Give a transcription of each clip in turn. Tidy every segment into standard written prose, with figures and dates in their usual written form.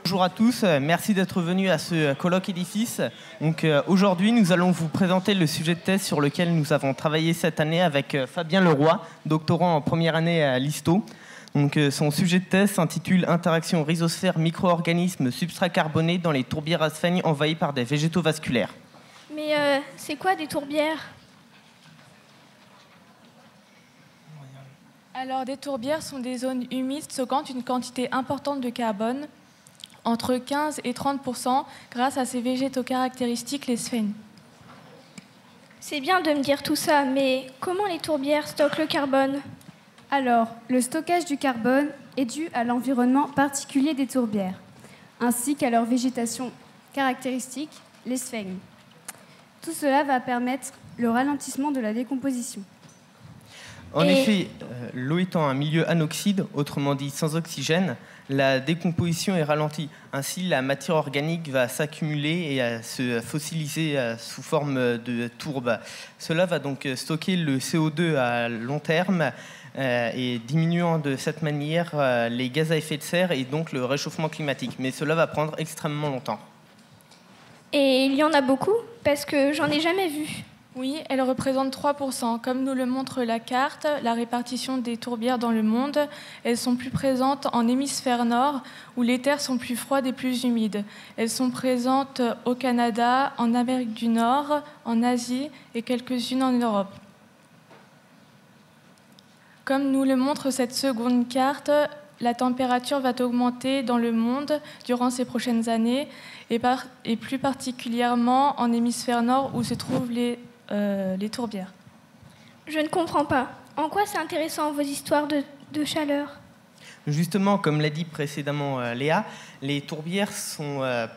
Bonjour à tous, merci d'être venus à ce colloque édifice. Donc, aujourd'hui, nous allons vous présenter le sujet de thèse sur lequel nous avons travaillé cette année avec Fabien Leroy, doctorant en première année à l'ISTO. Donc, son sujet de thèse s'intitule « Interaction rhizosphère micro-organismes substrats carbonés dans les tourbières à sphènes envahies par des végétaux vasculaires ». Mais c'est quoi des tourbières ? Alors, des tourbières sont des zones humides stockant une quantité importante de carbone, entre 15 et 30%, grâce à ces végétaux caractéristiques, les sphènes. C'est bien de me dire tout ça, mais comment les tourbières stockent le carbone ? Alors, le stockage du carbone est dû à l'environnement particulier des tourbières, ainsi qu'à leur végétation caractéristique, les sphènes. Tout cela va permettre le ralentissement de la décomposition. En effet, l'eau étant un milieu anoxyde, autrement dit sans oxygène, la décomposition est ralentie. Ainsi, la matière organique va s'accumuler et se fossiliser sous forme de tourbe. Cela va donc stocker le CO2 à long terme et diminuant de cette manière les gaz à effet de serre et donc le réchauffement climatique. Mais cela va prendre extrêmement longtemps. Et il y en a beaucoup ? Parce que j'en ai jamais vu. Oui, elles représentent 3%. Comme nous le montre la carte, la répartition des tourbières dans le monde, elles sont plus présentes en hémisphère nord, où les terres sont plus froides et plus humides. Elles sont présentes au Canada, en Amérique du Nord, en Asie et quelques-unes en Europe. Comme nous le montre cette seconde carte, la température va augmenter dans le monde durant ces prochaines années, et plus particulièrement en hémisphère nord, où se trouvent les tourbières. Je ne comprends pas. En quoi c'est intéressant vos histoires de chaleur ? Justement, comme l'a dit précédemment Léa, les tourbières se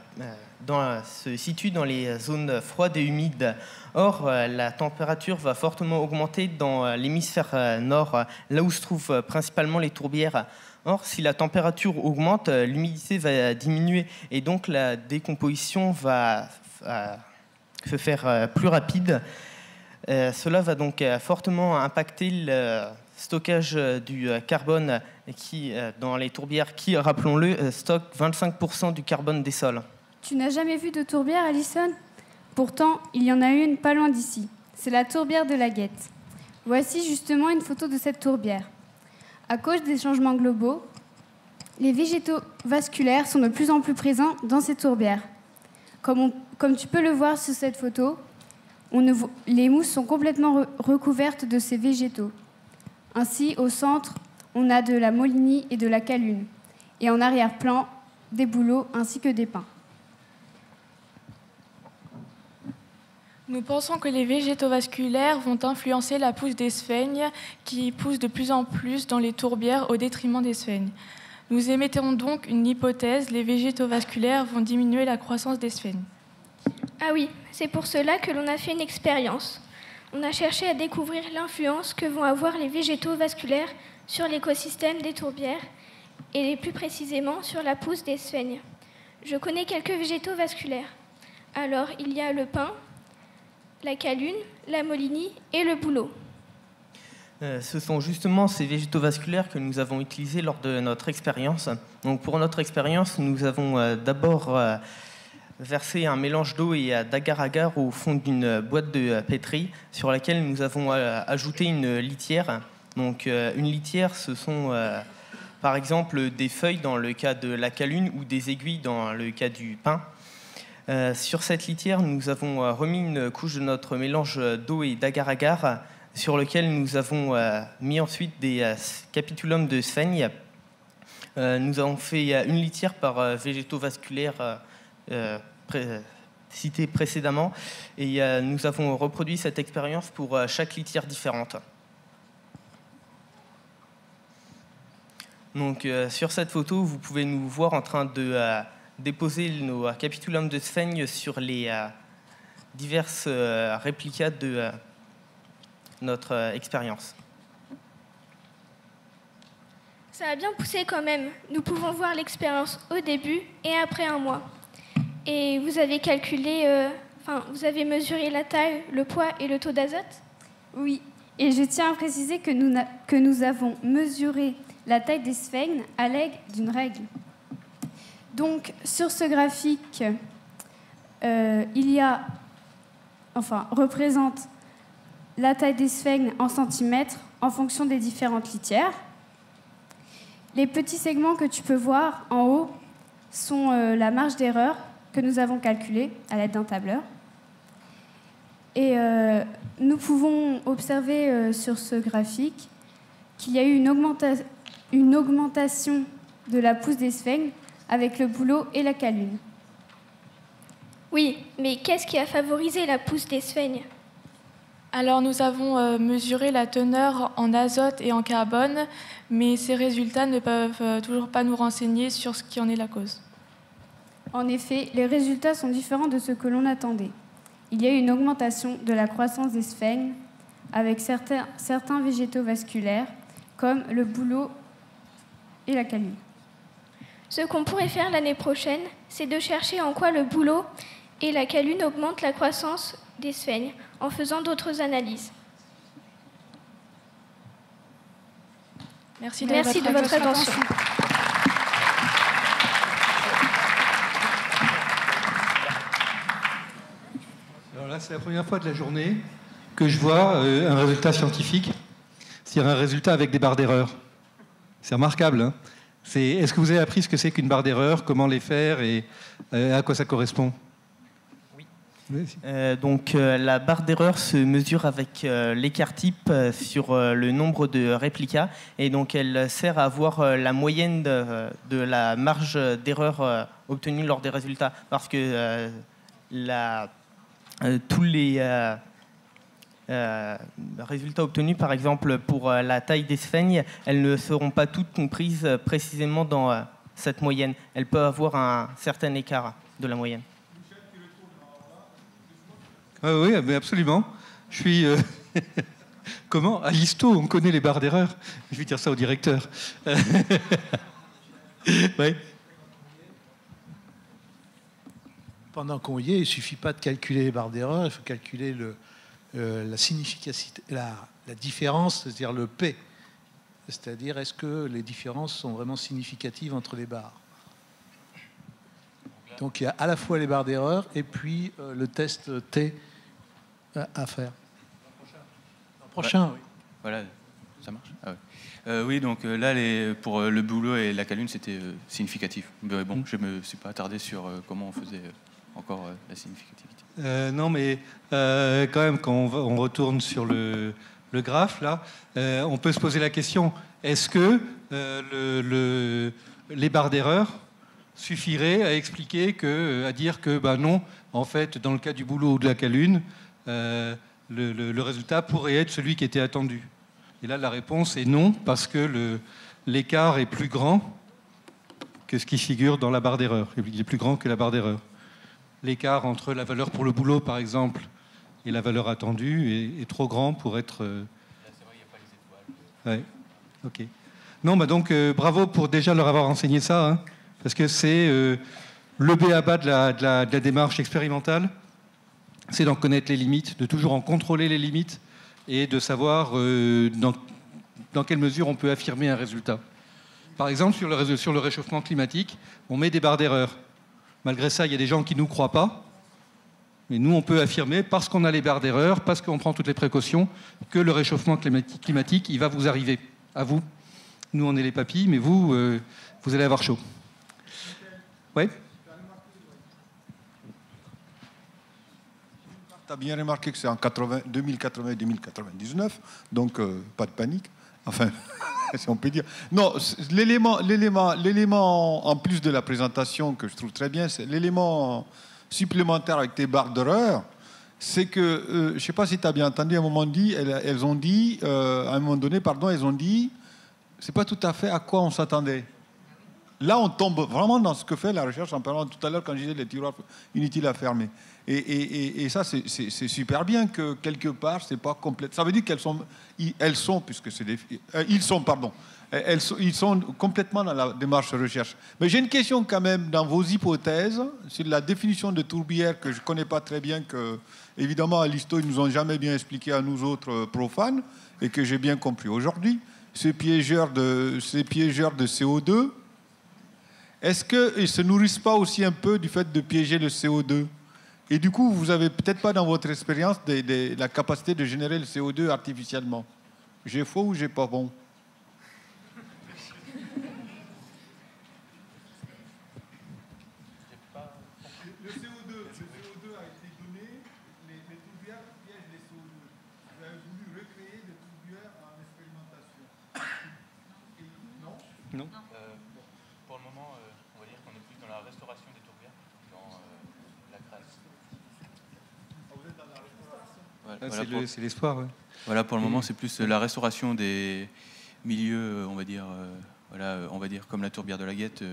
situent dans les zones froides et humides. Or, la température va fortement augmenter dans l'hémisphère nord, là où se trouvent principalement les tourbières. Or, si la température augmente, l'humidité va diminuer et donc la décomposition va se faire plus rapide. Cela va donc fortement impacter le stockage du carbone qui, dans les tourbières qui, rappelons-le, stockent 25% du carbone des sols. Tu n'as jamais vu de tourbière, Alison ? Pourtant, il y en a une pas loin d'ici. C'est la tourbière de la Guette. Voici justement une photo de cette tourbière. À cause des changements globaux, les végétaux vasculaires sont de plus en plus présents dans ces tourbières. Comme tu peux le voir sur cette photo, les mousses sont complètement recouvertes de ces végétaux. Ainsi, au centre, on a de la molinie et de la calune. Et en arrière-plan, des bouleaux ainsi que des pins. Nous pensons que les végétaux vasculaires vont influencer la pousse des sphènes qui poussent de plus en plus dans les tourbières au détriment des sphènes. Nous émettons donc une hypothèse, les végétaux vasculaires vont diminuer la croissance des sphènes. Ah oui, c'est pour cela que l'on a fait une expérience. On a cherché à découvrir l'influence que vont avoir les végétaux vasculaires sur l'écosystème des tourbières et plus précisément sur la pousse des sphènes. Je connais quelques végétaux vasculaires. Alors, il y a le pin, la calune, la molinie et le bouleau. Ce sont justement ces végétaux vasculaires que nous avons utilisés lors de notre expérience. Donc, pour notre expérience, nous avons d'abord versé un mélange d'eau et d'agar-agar au fond d'une boîte de pétri sur laquelle nous avons ajouté une litière. Donc, une litière, ce sont par exemple des feuilles dans le cas de la calune ou des aiguilles dans le cas du pin. Sur cette litière, nous avons remis une couche de notre mélange d'eau et d'agar-agar sur lequel nous avons mis ensuite des capitulums de sphènes. Nous avons fait une litière par végétaux vasculaires cités précédemment et nous avons reproduit cette expérience pour chaque litière différente. Donc, sur cette photo, vous pouvez nous voir en train de déposer nos capitulums de sphènes sur les diverses réplicas de notre expérience. Ça a bien poussé quand même. Nous pouvons voir l'expérience au début et après un mois. Et vous avez calculé, vous avez mesuré la taille, le poids et le taux d'azote ? Oui, et je tiens à préciser que nous avons mesuré la taille des sphènes à l'aide d'une règle. Donc, sur ce graphique, représente la taille des sphènes en centimètres en fonction des différentes litières. Les petits segments que tu peux voir en haut sont la marge d'erreur que nous avons calculée à l'aide d'un tableur. Et nous pouvons observer sur ce graphique qu'il y a eu une augmentation de la pousse des sphènes avec le bouleau et la calune. Oui, mais qu'est-ce qui a favorisé la pousse des sphènes? Alors nous avons mesuré la teneur en azote et en carbone, mais ces résultats ne peuvent toujours pas nous renseigner sur ce qui en est la cause. En effet, les résultats sont différents de ce que l'on attendait. Il y a eu une augmentation de la croissance des sphènes avec certains végétaux vasculaires, comme le bouleau et la calune. Ce qu'on pourrait faire l'année prochaine, c'est de chercher en quoi le bouleau et la calune augmentent la croissance des sphènes en faisant d'autres analyses. Merci de votre attention. Alors là, c'est la première fois de la journée que je vois un résultat scientifique, c'est-à-dire un résultat avec des barres d'erreur. C'est remarquable, hein. Est-ce que vous avez appris ce que c'est qu'une barre d'erreur, comment les faire et à quoi ça correspond? Oui. La barre d'erreur se mesure avec l'écart type sur le nombre de réplicas et donc elle sert à avoir la moyenne de la marge d'erreur obtenue lors des résultats parce que tous les résultats obtenus, par exemple pour la taille des sphènes, elles ne seront pas toutes comprises précisément dans cette moyenne. Elles peuvent avoir un certain écart de la moyenne. Oui, mais absolument. Je suis... Comment? À l'histo, on connaît les barres d'erreur. Je vais dire ça au directeur. Oui. Pendant qu'on y est, il ne suffit pas de calculer les barres d'erreur, il faut calculer la significativité, la différence, c'est-à-dire le P. C'est-à-dire, est-ce que les différences sont vraiment significatives entre les barres? Donc, il y a à la fois les barres d'erreur et puis le test T à faire. L'an prochain, oui. Voilà, ça marche. Ah ouais. Oui, donc là, pour le bouleau et la calune, c'était significatif. Mais bon, je ne me suis pas attardé sur comment on faisait encore la significativité. Non, mais quand même, quand on retourne sur le graphe, là, on peut se poser la question, est-ce que les barres d'erreur suffiraient à expliquer à dire que, non, en fait, dans le cas du bouleau ou de la calune, le résultat pourrait être celui qui était attendu? Et là, la réponse est non, parce que l'écart est plus grand que ce qui figure dans la barre d'erreur. Il est plus grand que la barre d'erreur. L'écart entre la valeur pour le bouleau, par exemple, et la valeur attendue est trop grand pour être... Là, c'est vrai, il n'y a pas les étoiles. Ouais, ok. Non, donc, bravo pour déjà leur avoir enseigné ça, hein, parce que c'est le b.a.-ba de la démarche expérimentale, c'est d'en connaître les limites, de toujours en contrôler les limites, et de savoir dans quelle mesure on peut affirmer un résultat. Par exemple, sur le réchauffement climatique, on met des barres d'erreur. Malgré ça, il y a des gens qui ne nous croient pas. Mais nous, on peut affirmer, parce qu'on a les barres d'erreur, parce qu'on prend toutes les précautions, que le réchauffement climatique, il va vous arriver, à vous. Nous, on est les papilles, mais vous, vous allez avoir chaud. Oui ? Tu as bien remarqué que c'est en 2080-2099, donc pas de panique. Enfin, si on peut dire. Non, l'élément en plus de la présentation que je trouve très bien, c'est l'élément supplémentaire avec tes barres d'erreur, c'est que, je ne sais pas si tu as bien entendu, à un moment donné, elles ont dit, c'est pas tout à fait à quoi on s'attendait. Là, on tombe vraiment dans ce que fait la recherche en parlant tout à l'heure quand je disais les tiroirs inutiles à fermer. Et ça, c'est super bien que quelque part, c'est pas complète. Ça veut dire ils sont complètement dans la démarche de recherche. Mais j'ai une question quand même dans vos hypothèses sur la définition de tourbière que je connais pas très bien, que évidemment à l'histo ils nous ont jamais bien expliqué à nous autres profanes et que j'ai bien compris aujourd'hui. Ces piégeurs de CO2. est-ce qu'ils ne se nourrissent pas aussi un peu du fait de piéger le CO2? Et du coup, vous n'avez peut-être pas dans votre expérience la capacité de générer le CO2 artificiellement. J'ai faux ou j'ai pas bon? Le CO2 a été donné, les tourbières piègent les CO2. Vous avez voulu recréer des tourbières en expérimentation. Non? Non. Pour le moment, on va dire qu'on est plus dans la restauration des tourbières, dans la création. Vous êtes dans la restauration? Voilà, C'est l'espoir. Ouais. voilà, pour le moment, c'est plus la restauration des milieux, on va dire, on va dire comme la tourbière de la Guette,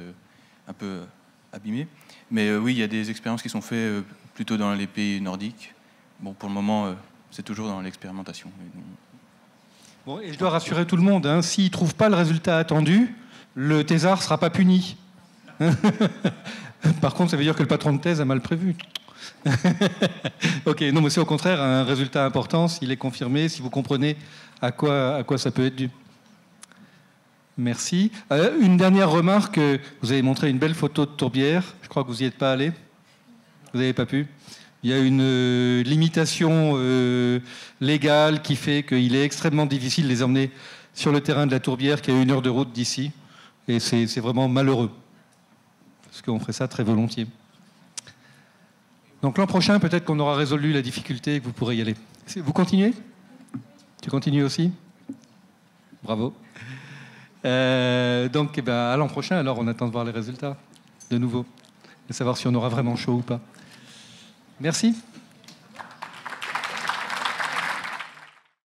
un peu abîmée. Mais oui, il y a des expériences qui sont faites plutôt dans les pays nordiques. Bon, pour le moment, c'est toujours dans l'expérimentation. Bon, et je dois rassurer tout le monde, hein, s'ils ne trouvent pas le résultat attendu, le thésard ne sera pas puni. Par contre, ça veut dire que le patron de thèse a mal prévu. Ok, non, mais c'est au contraire un résultat important s'il est confirmé, si vous comprenez à quoi ça peut être dû. Merci. Une dernière remarque, vous avez montré une belle photo de tourbière, je crois que vous n'y êtes pas allé. Vous n'avez pas pu. Il y a une limitation légale qui fait qu'il est extrêmement difficile de les emmener sur le terrain de la tourbière qui est à 1 heure de route d'ici. Et c'est vraiment malheureux. Parce qu'on ferait ça très volontiers. Donc l'an prochain, peut-être qu'on aura résolu la difficulté et que vous pourrez y aller. Vous continuez? Tu continues aussi? Bravo. Donc à l'an prochain, alors on attend de voir les résultats de nouveau. Et savoir si on aura vraiment chaud ou pas. Merci.